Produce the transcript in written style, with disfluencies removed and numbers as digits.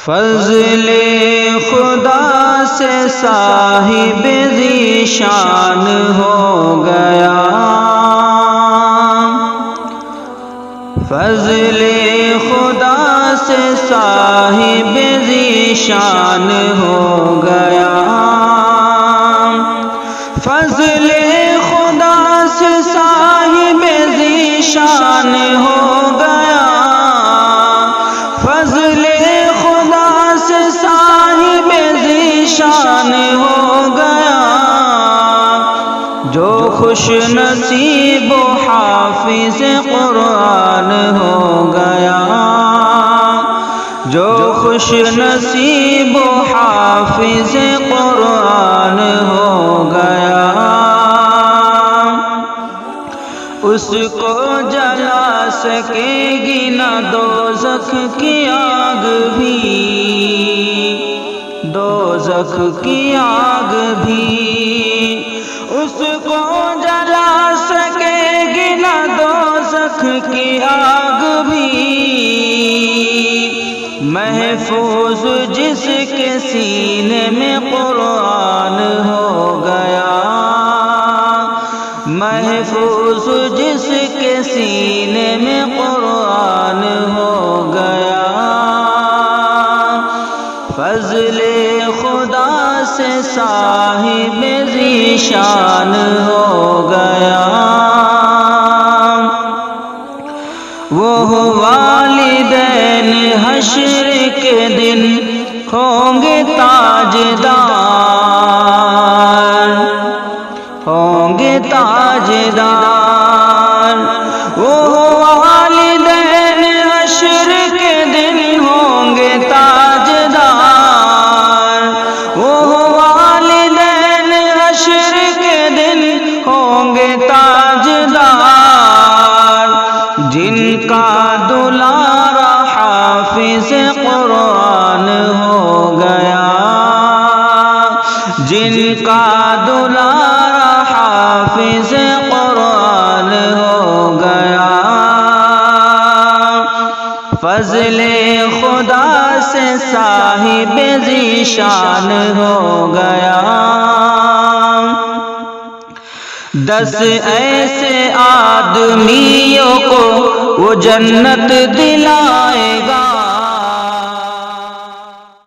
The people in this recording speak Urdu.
فضل خدا سے صاحب ذیشان ہو گیا، فضل خدا سے صاحب ذیشان ہو گیا، فضل خدا سے صاحب ذیشان ہو گیا، فضل خدا سے صاحب ذیشان ہو گیا، جو خوش نصیب و حافظ قرآن ہو گیا، جو خوش نصیب و حافظ قرآن ہو گیا، اس کو جلا سکے گی نہ دوزخ کی آگ بھی، دوزخ کی آگ بھی، اس کو جلا سکے گی نہ دوزخ کی آگ بھی، محفوظ جس کے سینے میں قرآن ہو گیا، محفوظ جس کے سینے میں قرآن ہو گیا، فضل خدا سے صاحب ذیشان ہو گیا، وہ والدین حشر کے دن ہوں گے تاجدار، ہوں گے تاجدار، وہ والدین حشر کے دن ہوں گے تاجدار، وہ والدین حشر کے دن ہوں گے تاجدار، جن کا دلارا حافظ قرآن ہو گیا، جن کا دلارا حافظ قرآن ہو گیا، فضل خدا سے صاحب ذیشان ہو گیا، 10 ایسے آدمیوں کو وہ جنت دلا